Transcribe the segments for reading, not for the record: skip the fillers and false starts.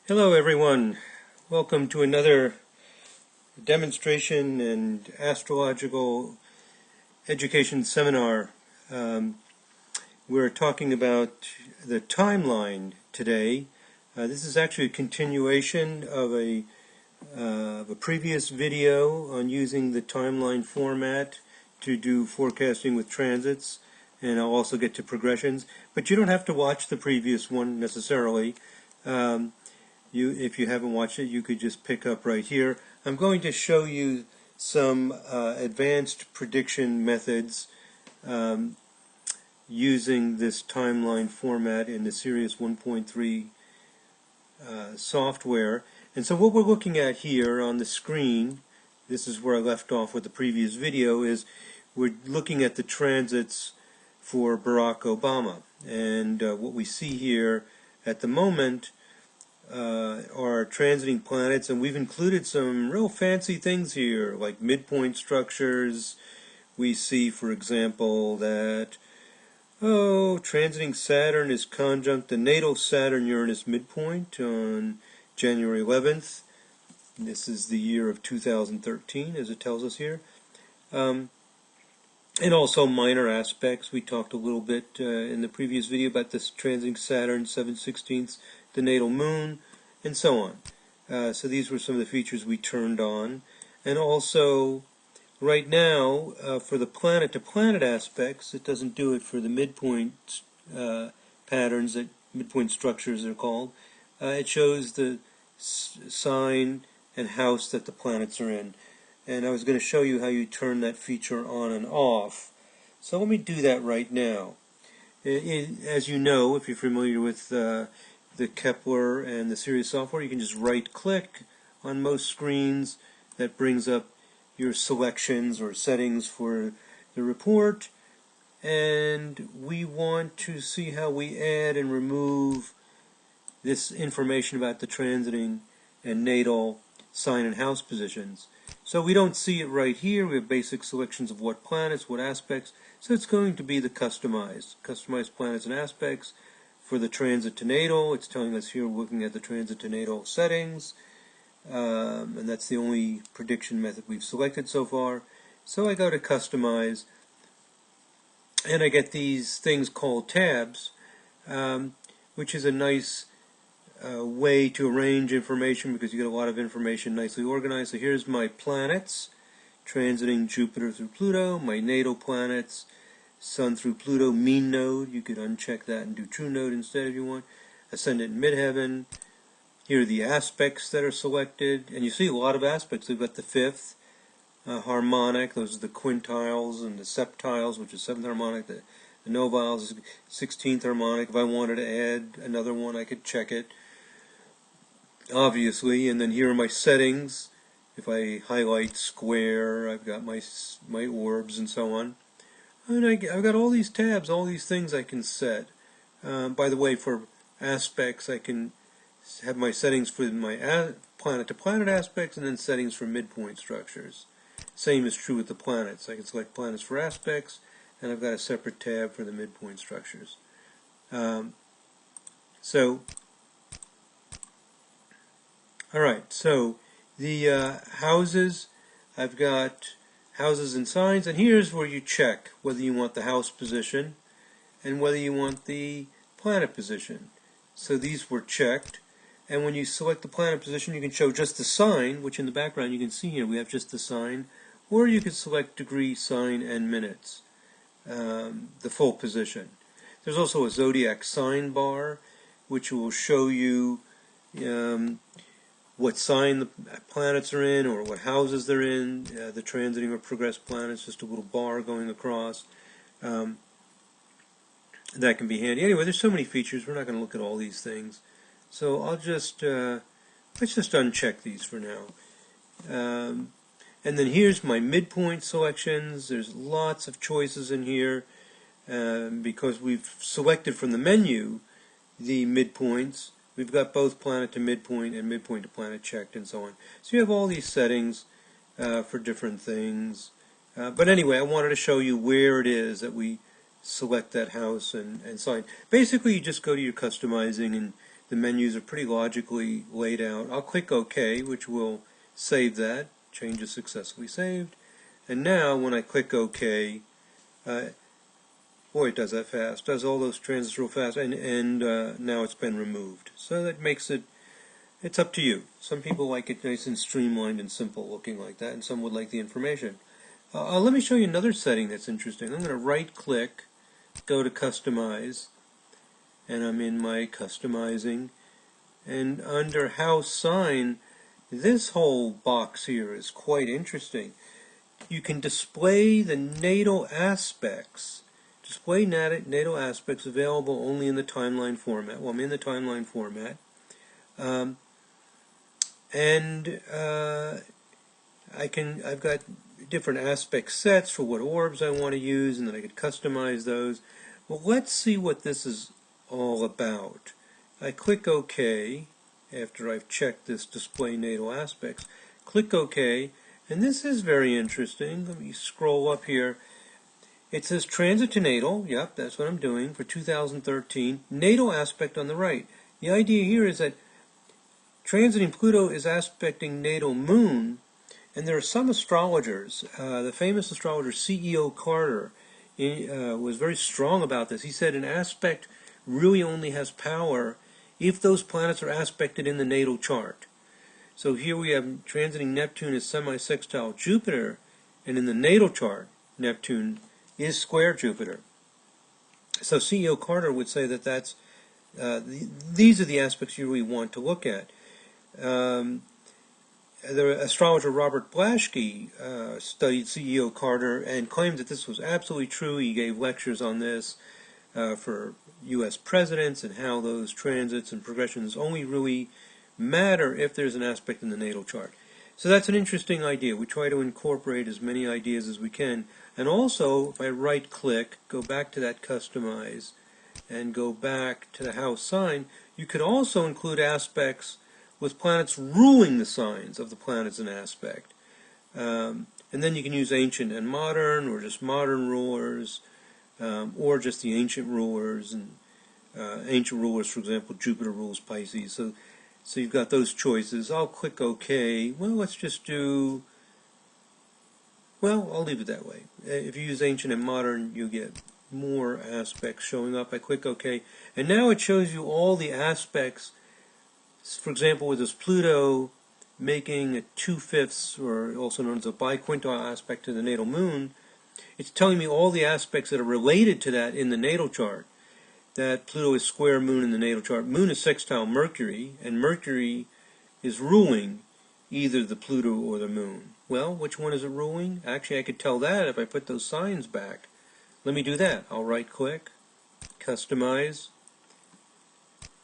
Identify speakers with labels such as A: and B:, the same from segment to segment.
A: Hello everyone, welcome to another demonstration and astrological education seminar. We're talking about the timeline today. This is actually a continuation of a previous video on using the timeline format to do forecasting with transits, and I'll also get to progressions, but you don't have to watch the previous one necessarily. If you haven't watched it, you could just pick up right here. I'm going to show you some advanced prediction methods using this timeline format in the Series 1.3 software. And so what we're looking at here on the screen, this is where I left off with the previous video, is we're looking at the transits for Barack Obama. And what we see here at the moment are transiting planets, and we've included some real fancy things here, like midpoint structures. We see, for example, that transiting Saturn is conjunct the natal Saturn-Uranus midpoint on January 11th. This is the year of 2013, as it tells us here. And also minor aspects. We talked a little bit in the previous video about this transiting Saturn 7/16, the natal moon, and so on. So these were some of the features we turned on. And also, right now, for the planet-to-planet aspects, it doesn't do it for the midpoint patterns, midpoint structures they're called. It shows the sign and house that the planets are in. And I was going to show you how you turn that feature on and off. So let me do that right now. As you know, if you're familiar with the Kepler and the Sirius software, you can just right-click on most screens. That brings up your selections or settings for the report. And we want to see how we add and remove this information about the transiting and natal sign and house positions. So we don't see it right here. We have basic selections of what planets, what aspects. So it's going to be the customized planets and aspects. For the transit to natal, it's telling us here we're looking at the transit to natal settings. And that's the only prediction method we've selected so far. So I go to customize, and I get these things called tabs, which is a nice way to arrange information because you get a lot of information nicely organized. So here's my planets, transiting Jupiter through Pluto, my natal planets, Sun through Pluto, mean node. You could uncheck that and do true node instead if you want. Ascendant and midheaven. Here are the aspects that are selected, and you see a lot of aspects. We've got the fifth harmonic, those are the quintiles, and the septiles, which is seventh harmonic. The noviles is 16th harmonic. If I wanted to add another one, I could check it, obviously. And then here are my settings. If I highlight square, I've got my orbs and so on. And I've got all these tabs, all these things I can set. By the way, for aspects, I can have my settings for my planet-to-planet aspects, and then settings for midpoint structures. Same is true with the planets. I can select planets for aspects, and I've got a separate tab for the midpoint structures. Alright, so the houses, I've got houses and signs, and here's where you check whether you want the house position and whether you want the planet position. So these were checked, and when you select the planet position, you can show just the sign, which in the background you can see here we have just the sign, or you can select degree, sign, and minutes, the full position. There's also a zodiac sign bar, which will show you what sign the planets are in or what houses they're in, the transiting or progressed planets, just a little bar going across. That can be handy. Anyway, there's so many features, we're not going to look at all these things. So I'll just, let's just uncheck these for now. And then here's my midpoint selections. There's lots of choices in here because we've selected from the menu the midpoints. We've got both planet to midpoint and midpoint to planet checked and so on. So you have all these settings for different things. But anyway, I wanted to show you where it is that we select that house and sign. Basically, you just go to your customizing and The menus are pretty logically laid out. I'll click OK, which will save that. Change is successfully saved. And now when I click OK, boy, it does that fast. Does all those transits real fast, and now it's been removed. So that makes it, it's up to you. Some people like it nice and streamlined and simple looking like that, and some would like the information. Let me show you another setting that's interesting. I'm going to right click, go to Customize, and I'm in my Customizing, and under House Sign, this whole box here is quite interesting. You can display the natal aspects. Display natal aspects available only in the timeline format. Well, I'm in the timeline format. I've got different aspect sets for what orbs I want to use, and then I could customize those. Well, let's see what this is all about. I click OK after I've checked this display natal aspects. Click OK, and this is very interesting. Let me scroll up here. It says transit to natal. Yep, that's what I'm doing for 2013. Natal aspect on the right. The idea here is that transiting Pluto is aspecting natal moon, and there are some astrologers. The famous astrologer C.E.O. Carter was very strong about this. He said an aspect really only has power if those planets are aspected in the natal chart. So here we have transiting Neptune is semi-sextile Jupiter, and in the natal chart, Neptune is square Jupiter. So C.E.O. Carter would say that that's these are the aspects you really want to look at. The astrologer Robert Blaschke studied C.E.O. Carter and claimed that this was absolutely true. He gave lectures on this for U.S. presidents and how those transits and progressions only really matter if there's an aspect in the natal chart. So that's an interesting idea. We try to incorporate as many ideas as we can. And also, if I right-click, go back to that Customize, and go back to the house sign, you could also include aspects with planets ruling the signs of the planets in aspect. And then you can use ancient and modern, or just modern rulers, or just the ancient rulers. And ancient rulers, for example, Jupiter rules Pisces. So you've got those choices. I'll click OK. Well, let's just do... Well, I'll leave it that way. If you use ancient and modern, you get more aspects showing up. I click OK. And now it shows you all the aspects. For example, with this Pluto making a 2/5, or also known as a biquintile aspect to the natal moon, it's telling me all the aspects that are related to that in the natal chart. That Pluto is square moon in the natal chart. Moon is sextile Mercury, and Mercury is ruling either the Pluto or the moon. Well, which one is it ruling? Actually, I could tell that if I put those signs back. Let me do that. I'll right-click, Customize,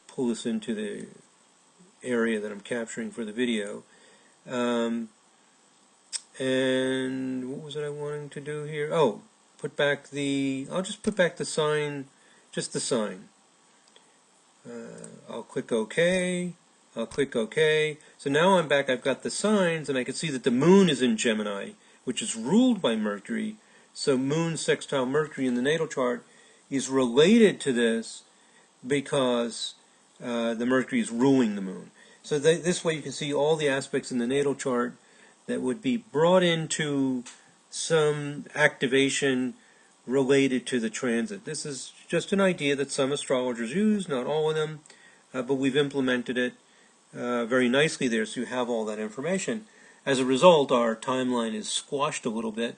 A: pull this into the area that I'm capturing for the video. And what was it I wanted to do here? Oh, put back the... I'll just put back the sign, just the sign. I'll click OK. I'll click OK. So now I'm back. I've got the signs, and I can see that the moon is in Gemini, which is ruled by Mercury. So moon sextile Mercury in the natal chart is related to this because the Mercury is ruling the moon. So this way you can see all the aspects in the natal chart that would be brought into some activation related to the transit. This is just an idea that some astrologers use, not all of them, but we've implemented it very nicely there, so you have all that information. As a result, our timeline is squashed a little bit,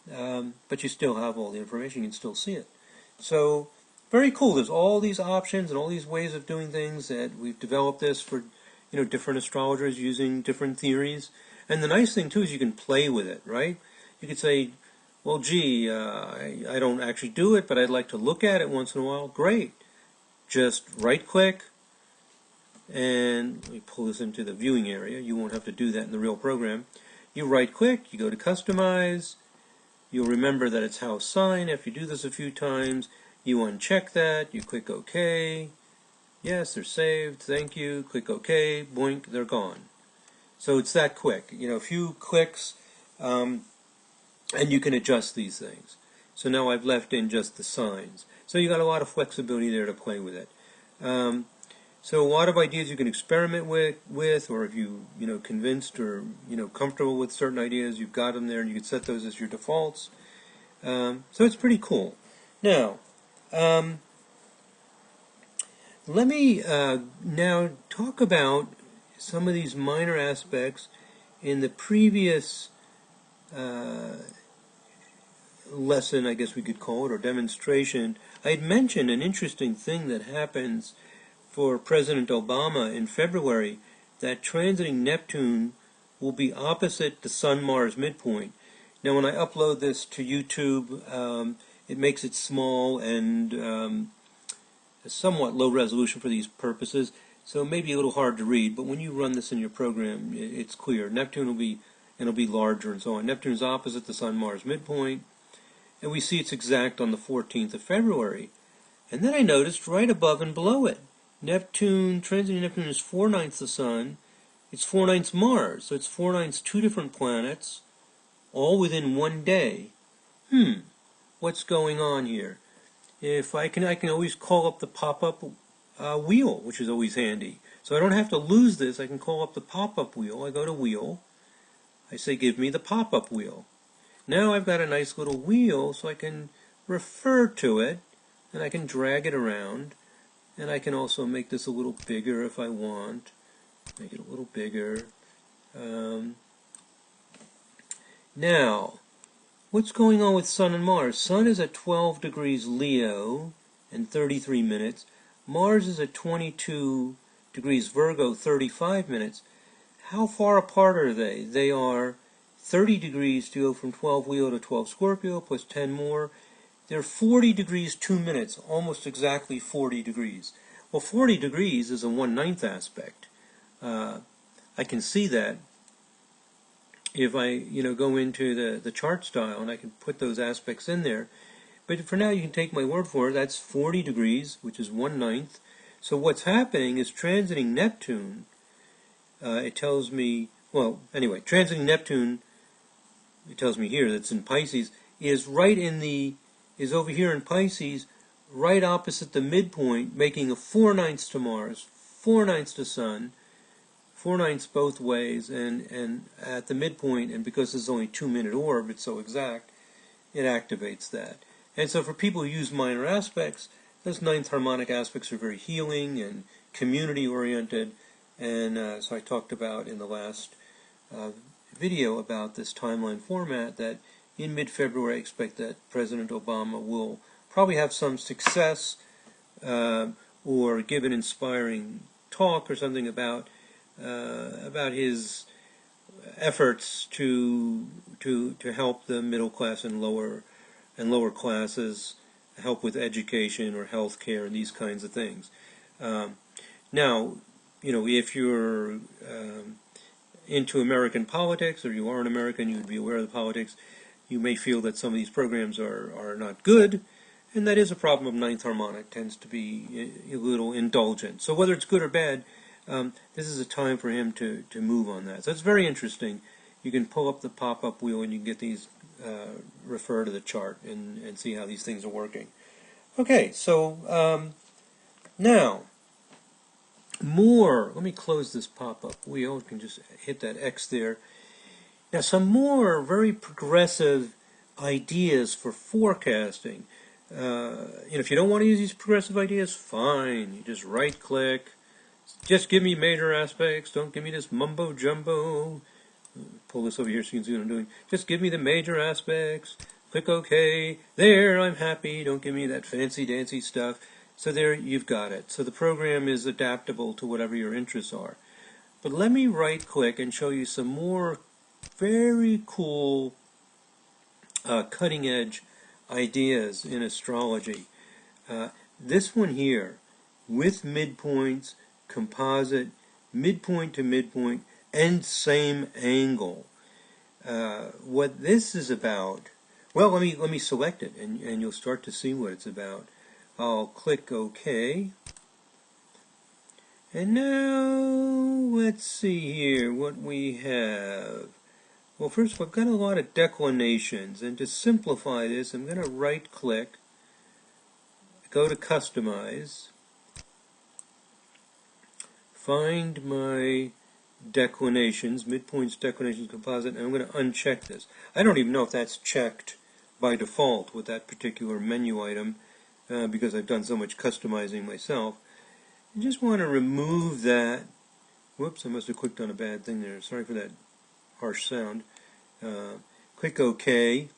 A: but you still have all the information, you can still see it. So, very cool. There's all these options and all these ways of doing things that we've developed this for, different astrologers using different theories. And the nice thing, too, is you can play with it, right? You could say, well, gee, I don't actually do it, but I'd like to look at it once in a while. Great. Just right-click, and let me pull this into the viewing area. You won't have to do that in the real program. You right-click, you go to Customize. You'll remember that it's house sign. If you do this a few times, you uncheck that. You click OK. Yes, they're saved. Thank you. Click OK. Boink, they're gone. So it's that quick. A few clicks, and you can adjust these things. So now I've left in just the signs. So you got a lot of flexibility there to play with it. So a lot of ideas you can experiment with, or if convinced or comfortable with certain ideas, you've got them there, and you can set those as your defaults. So it's pretty cool. Now, let me now talk about some of these minor aspects in the previous lesson, I guess we could call it, or demonstration. I had mentioned an interesting thing that happens for President Obama in February, that transiting Neptune will be opposite the Sun-Mars midpoint. Now, when I upload this to YouTube, it makes it small and somewhat low resolution for these purposes, so it may be a little hard to read, but when you run this in your program, it's clear. Neptune will be, and it'll be larger and so on. Neptune is opposite the Sun-Mars midpoint, and we see it's exact on the 14th of February. And then I noticed right above and below it, Neptune, transiting Neptune is 4/9 the Sun, it's 4/9 Mars, so it's 4/9 two different planets, all within one day. What's going on here? If I can always call up the pop-up wheel, which is always handy. So I don't have to lose this. I can call up the pop-up wheel. I go to Wheel. I say, give me the pop-up wheel. Now I've got a nice little wheel, so I can refer to it, and I can drag it around, and I can also make this a little bigger if I want. Make it a little bigger. Now, what's going on with Sun and Mars? Sun is at 12 degrees Leo and 33 minutes. Mars is at 22 degrees Virgo, 35 minutes. How far apart are they? They are 30 degrees to go from 12 Leo to 12 Scorpio, plus 10 more. They're 40 degrees 2 minutes, almost exactly 40 degrees. Well, 40 degrees is a 1/9 aspect. I can see that if I, go into the chart style, and I can put those aspects in there. But for now, you can take my word for it. That's 40 degrees, which is 1/9. So what's happening is transiting Neptune. It tells me, well, anyway, transiting Neptune, it tells me here that's in Pisces, is over here in Pisces, right opposite the midpoint, making a 4/9 to Mars, 4/9 to Sun, 4/9 both ways, and at the midpoint, and because it's only 2-minute orb, it's so exact, it activates that. And so for people who use minor aspects, those ninth harmonic aspects are very healing and community-oriented, and so I talked about in the last video about this timeline format that in mid-February I expect that President Obama will probably have some success or give an inspiring talk or something about his efforts to help the middle class and lower classes, help with education or health care and these kinds of things. Now, if you're into American politics, or you are an American, you would be aware of the politics, you may feel that some of these programs are not good, and that is a problem of ninth harmonic, tends to be a little indulgent. So whether it's good or bad, this is a time for him to move on that. So it's very interesting. You can pull up the pop-up wheel and you can get these, refer to the chart and see how these things are working. Okay, so now, let me close this pop-up wheel. You can just hit that X there. Now, some more very progressive ideas for forecasting. If you don't want to use these progressive ideas, fine. You just right-click. Just give me major aspects. Don't give me this mumbo-jumbo. Pull this over here so you can see what I'm doing. Just give me the major aspects. Click OK. There, I'm happy. Don't give me that fancy-dancy stuff. So there, you've got it. So the program is adaptable to whatever your interests are. But let me right-click and show you some more very cool cutting-edge ideas in astrology. This one here, with midpoints, composite, midpoint to midpoint, and same angle. What this is about, well, let me select it, and you'll start to see what it's about. I'll click OK. And now, let's see here what we have. Well, first of all, I've got a lot of declinations, and to simplify this, I'm going to right-click, go to Customize, find my declinations, midpoints, declinations, composite, and I'm going to uncheck this. I don't even know if that's checked by default with that particular menu item because I've done so much customizing myself. I just want to remove that. Whoops, I must have clicked on a bad thing there. Sorry for that harsh sound. Click OK.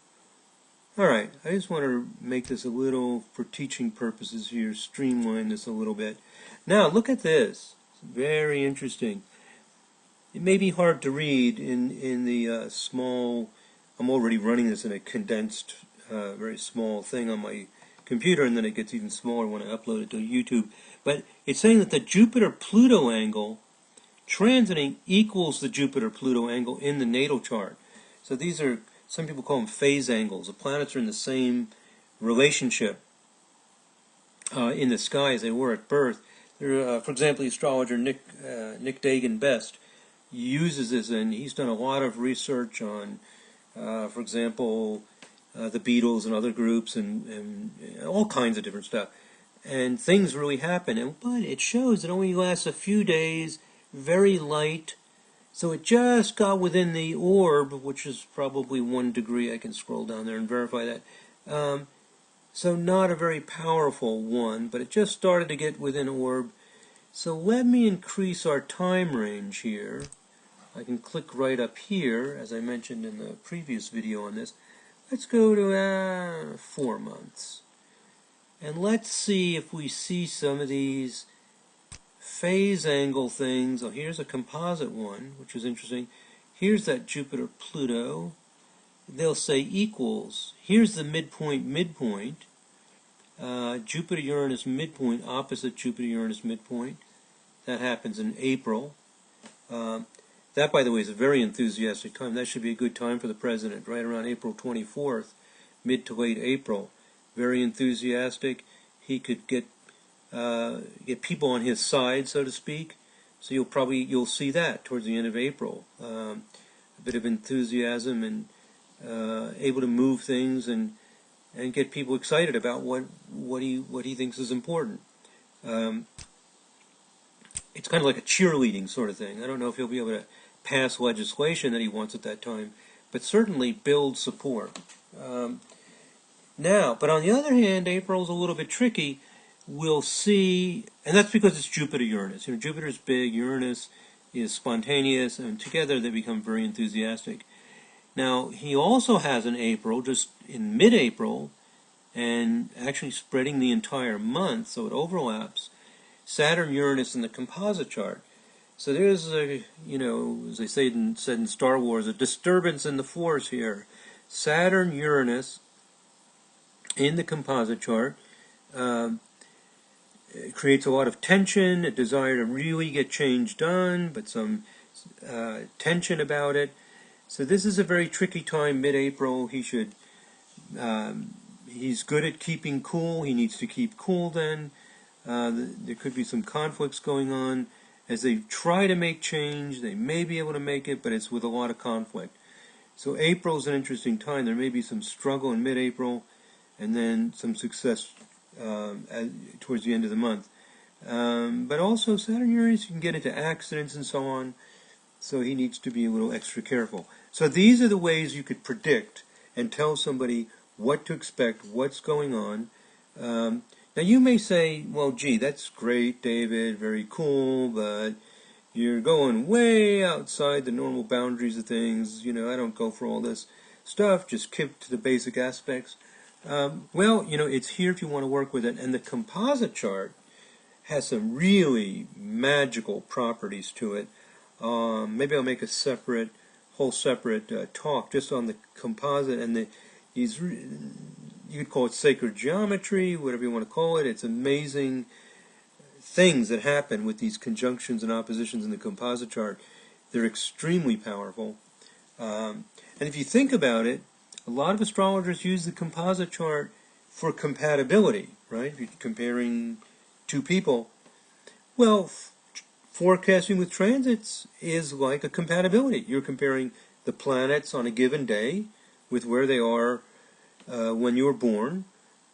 A: Alright, I just want to make this a little, for teaching purposes here, streamline this a little bit. Now, look at this. It's very interesting. It may be hard to read in the small, I'm already running this in a condensed, very small thing on my computer, and then it gets even smaller when I upload it to YouTube. But it's saying that the Jupiter-Pluto angle transiting equals the Jupiter-Pluto angle in the natal chart. So these are, some people call them phase angles. The planets are in the same relationship in the sky as they were at birth. For example, the astrologer Nick Dagan Best uses this, and he's done a lot of research on, for example, the Beatles and other groups and all kinds of different stuff. And things really happen, but it shows it only lasts a few days, very light. So it just got within the orb, which is probably 1 degree. I can scroll down there and verify that. So not a very powerful one, but it just started to get within orb. So let me increase our time range here. I can click right up here, as I mentioned in the previous video on this. Let's go to 4 months. And let's see if we see some of these phase angle things. Oh, here's a composite one, which is interesting. Here's that Jupiter-Pluto. They'll say equals. Here's the midpoint. Jupiter-Uranus midpoint, opposite Jupiter-Uranus midpoint. That happens in April. That, by the way, is a very enthusiastic time. That should be a good time for the president, right around April 24th, mid to late April. Very enthusiastic. He could get people on his side, so to speak. So you'll see that towards the end of April. A bit of enthusiasm and able to move things and get people excited about what he thinks is important. It's kind of like a cheerleading sort of thing. I don't know if he'll be able to pass legislation that he wants at that time, but certainly build support. Now, but on the other hand, April's a little bit tricky. We'll see, and that's because it's Jupiter-Uranus. You know, Jupiter's big, Uranus is spontaneous, and together they become very enthusiastic. Now, he also has an April, just in mid-April, and actually spreading the entire month, so it overlaps, Saturn-Uranus in the composite chart. So there's a, as they said in Star Wars, a disturbance in the force here. Saturn-Uranus in the composite chart it creates a lot of tension, a desire to really get change done, but some tension about it. So this is a very tricky time, mid-April. He's good at keeping cool. He needs to keep cool then. There could be some conflicts going on. As they try to make change, they may be able to make it, but it's with a lot of conflict. So April is an interesting time. There may be some struggle in mid-April, and then some success towards the end of the month. But also Saturn-Uranus, you can get into accidents and so on, so he needs to be a little extra careful. So these are the ways you could predict and tell somebody what to expect, what's going on. Now you may say, well, gee, that's great, David, very cool, but you're going way outside the normal boundaries of things. I don't go for all this stuff, just keep to the basic aspects. Well, it's here if you want to work with it, and the composite chart has some really magical properties to it. Maybe I'll make a whole separate talk just on the composite and these. You could call it sacred geometry, whatever you want to call it. It's amazing things that happen with these conjunctions and oppositions in the composite chart. They're extremely powerful. And if you think about it, a lot of astrologers use the composite chart for compatibility, right? If you're comparing two people. Well, forecasting with transits is like a compatibility. You're comparing the planets on a given day with where they are when you were born.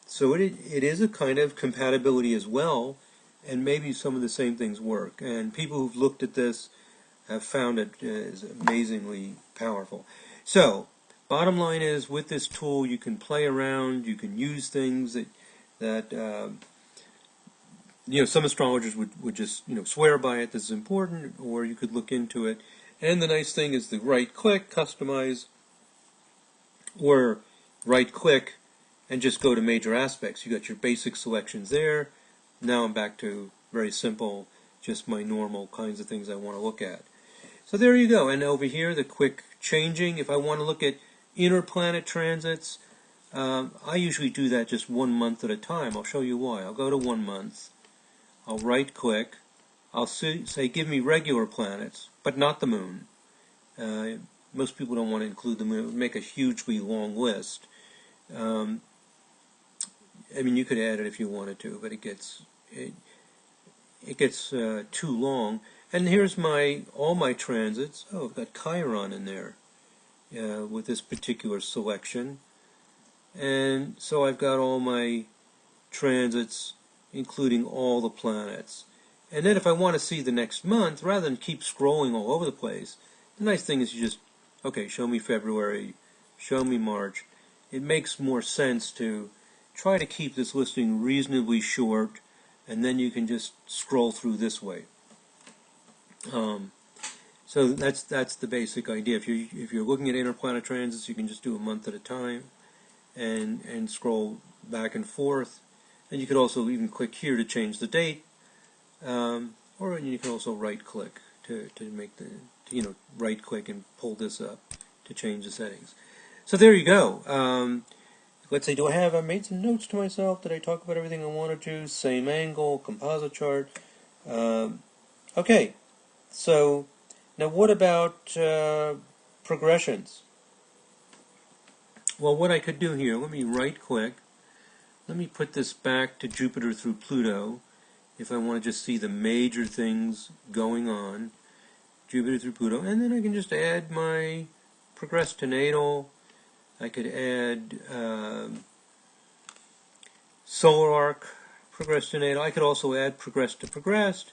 A: So it is a kind of compatibility as well. and maybe some of the same things work. And people who've looked at this have found it is amazingly powerful. So, bottom line is, with this tool, you can play around, you can use things that some astrologers would just swear by it. This is important, or you could look into it. And the nice thing is the right-click, customize, or right-click and just go to major aspects. You got your basic selections there. Now I'm back to very simple, just my normal kinds of things I want to look at. So there you go. And over here, the quick changing. If I want to look at inner planet transits, I usually do that just 1 month at a time. I'll show you why. I'll go to 1 month. I'll right-click. I'll say, give me regular planets, but not the moon. Most people don't want to include the moon. It would make a hugely long list. I mean, you could add it if you wanted to, but it gets too long. And here's all my transits. Oh, I've got Chiron in there with this particular selection. And so I've got all my transits, including all the planets. And then if I want to see the next month, rather than keep scrolling all over the place, the nice thing is you just, okay, show me February, show me March. It makes more sense to try to keep this listing reasonably short, and then you can just scroll through this way. So that's the basic idea. If you're looking at interplanet transits, you can just do a month at a time, and scroll back and forth. And you could also even click here to change the date, or you can also right-click to make right-click and pull this up to change the settings. So there you go. Let's say, I made some notes to myself? Did I talk about everything I wanted to? Same angle, composite chart. Okay, so now what about progressions? Well, what I could do here, let me right-click. Let me put this back to Jupiter through Pluto if I want to just see the major things going on. Jupiter through Pluto. And then I can just add my progress to natal. I could add solar arc, progress to natal. I could also add progress to progressed.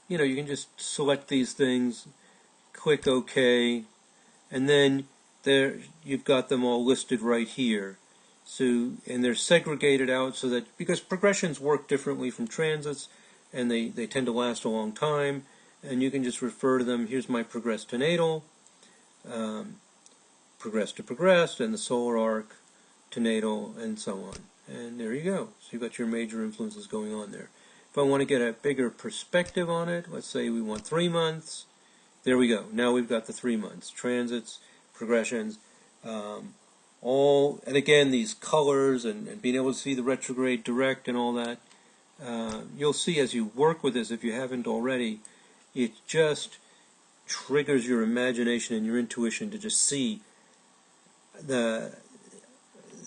A: You can just select these things, click OK, and then there you've got them all listed right here. So, and they're segregated out so that, because progressions work differently from transits, and they tend to last a long time, and you can just refer to them. Here's my progress to natal, progress to progressed, and the solar arc to natal, and so on. And there you go. So you've got your major influences going on there. If I want to get a bigger perspective on it, let's say we want 3 months. There we go. Now we've got the 3 months. Transits, progressions, and again, these colors and being able to see the retrograde direct and all that. You'll see as you work with this, if you haven't already, it just triggers your imagination and your intuition to just see the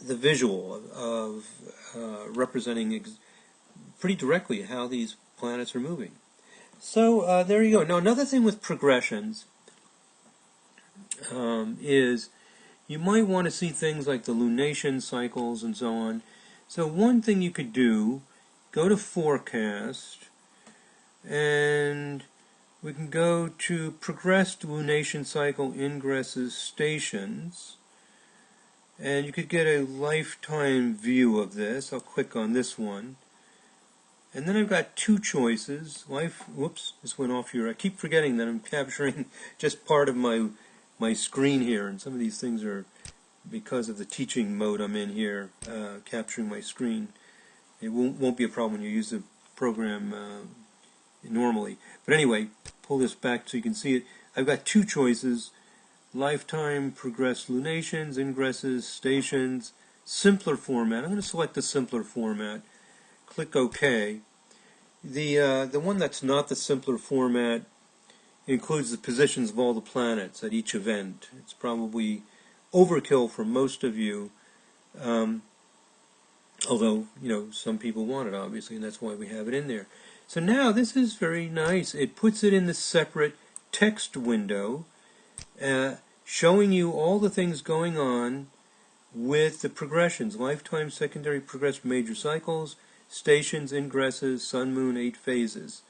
A: visual of representing pretty directly how these planets are moving. So there you go. Now another thing with progressions is you might want to see things like the lunation cycles and so on. So one thing you could do, go to forecast, and we can go to progressed lunation cycle ingresses stations, and you could get a lifetime view of this. I'll click on this one. And then I've got 2 choices. Whoops, this went off here. I keep forgetting that I'm capturing just part of my screen here, and some of these things are, because of the teaching mode I'm in here, capturing my screen. It won't be a problem when you use the program normally. But anyway, pull this back so you can see it. I've got 2 choices: lifetime progressed lunations, ingresses, stations, simpler format. I'm going to select the simpler format. Click OK. The one that's not the simpler format includes the positions of all the planets at each event. It's probably overkill for most of you, although some people want it, obviously, and that's why we have it in there. So now this is very nice. It puts it in the separate text window, showing you all the things going on with the progressions: lifetime, secondary, progressed, major cycles, stations, ingresses, sun, moon, 8 phases.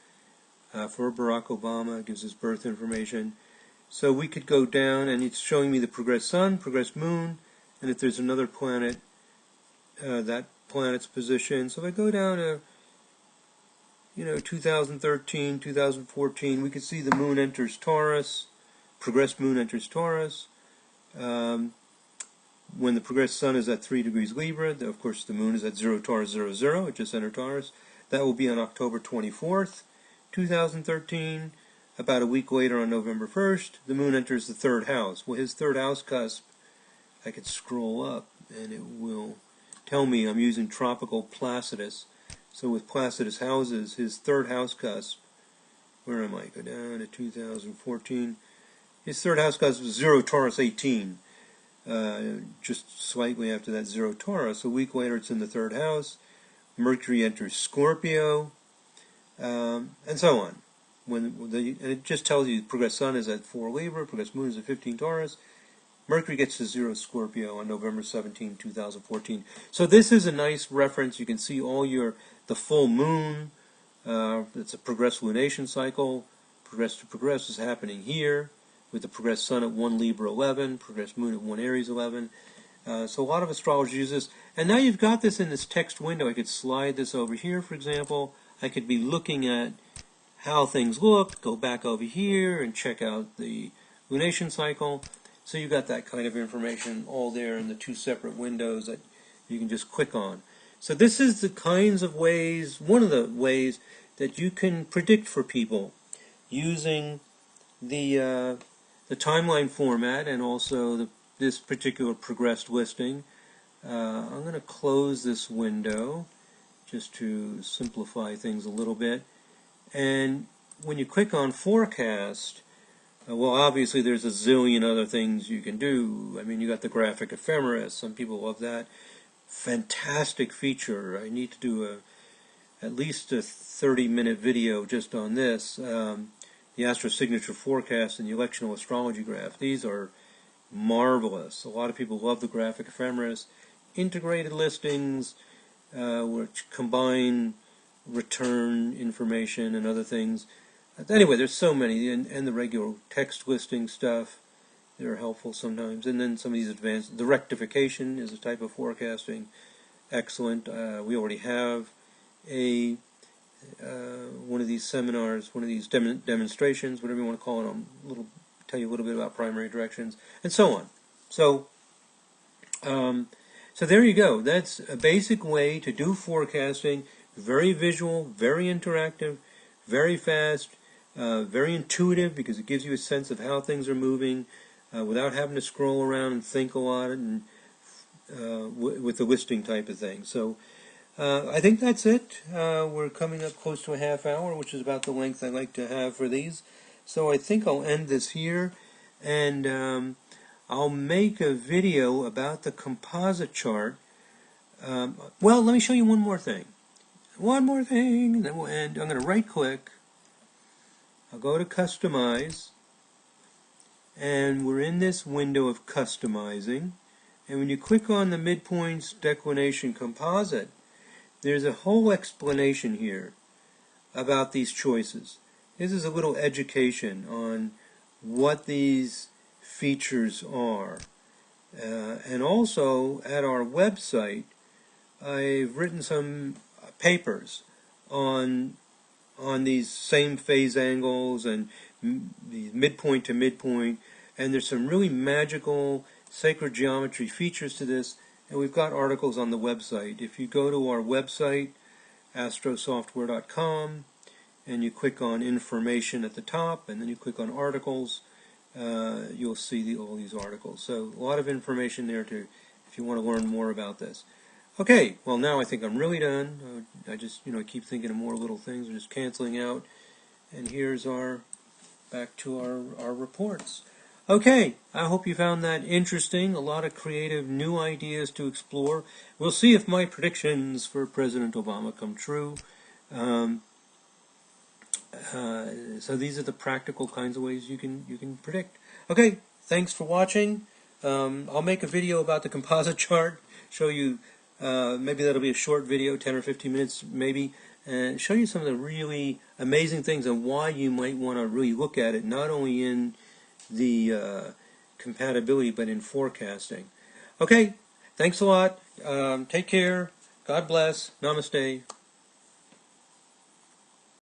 A: For Barack Obama, it gives us birth information. So we could go down, and it's showing me the progressed sun, progressed moon, and if there's another planet, that planet's position. So if I go down to 2013, 2014, we could see the moon enters Taurus, progressed moon enters Taurus. When the progressed sun is at 3 degrees Libra, of course the moon is at 0 Taurus 0 0, it just entered Taurus. That will be on October 24th, 2013. About a week later on November 1st, the moon enters the third house. Well, his third house cusp, I could scroll up and it will tell me I'm using tropical Placidus. So with Placidus houses, his third house cusp, where am I? Go down to 2014. His third house cusp is 0 Taurus 18. Just slightly after that 0 Taurus. A week later it's in the third house. Mercury enters Scorpio, and so on. And it just tells you progressed sun is at 4 Libra, progressed moon is at 15 Taurus. Mercury gets to 0 Scorpio on November 17, 2014. So this is a nice reference. You can see all the full moon. It's a progressed lunation cycle. Progress to progress is happening here, with the progressed sun at 1 Libra 11, progressed moon at 1 Aries 11. So a lot of astrologers use this. And now you've got this in this text window. I could slide this over here, for example. I could be looking at how things look, go back over here and check out the lunation cycle. So you've got that kind of information all there in the two separate windows that you can just click on. So this is the kinds of ways, one of the ways that you can predict for people using the timeline format and also this particular progressed listing. I'm going to close this window just to simplify things a little bit. And when you click on forecast, well, obviously there's a zillion other things you can do. I mean, you got the graphic ephemeris. Some people love that. Fantastic feature. I need to do at least a 30-minute video just on this. The astro signature forecast and the electional astrology graph. These are marvelous. A lot of people love the graphic ephemeris. Integrated listings, which combine return information and other things. Anyway, there's so many, and the regular text listing stuff. They're helpful sometimes. And then some of these advanced, the rectification is a type of forecasting. Excellent. We already have one of these seminars, one of these demonstrations, whatever you want to call it. Tell you a little bit about primary directions, and so on. So there you go. That's a basic way to do forecasting. Very visual, very interactive, very fast, very intuitive, because it gives you a sense of how things are moving without having to scroll around and think a lot and with the listing type of thing. So I think that's it. We're coming up close to a half hour, which is about the length I like to have for these. So I think I'll end this here, and I'll make a video about the composite chart. Well, let me show you one more thing. And then we'll end. I'm going to right-click. I'll go to Customize, and we're in this window of customizing. And when you click on the midpoints declination composite, there's a whole explanation here about these choices. This is a little education on what these features are. And also, at our website, I've written some papers on these same phase angles and the midpoint to midpoint, and there's some really magical sacred geometry features to this, and we've got articles on the website. If you go to our website, astrosoftware.com, and you click on information at the top, and then you click on articles, you'll see all these articles. So a lot of information there if you want to learn more about this. Okay, well now I think I'm really done. I just keep thinking of more little things. I'm just canceling out, and here's back to our reports. Okay, I hope you found that interesting. A lot of creative new ideas to explore. We'll see if my predictions for President Obama come true. So these are the practical kinds of ways you can predict. Okay, thanks for watching. I'll make a video about the composite chart, show you Maybe that'll be a short video, 10 or 15 minutes maybe, and show you some of the really amazing things and why you might want to really look at it, not only in the compatibility but in forecasting. Okay, thanks a lot. Take care. God bless. Namaste.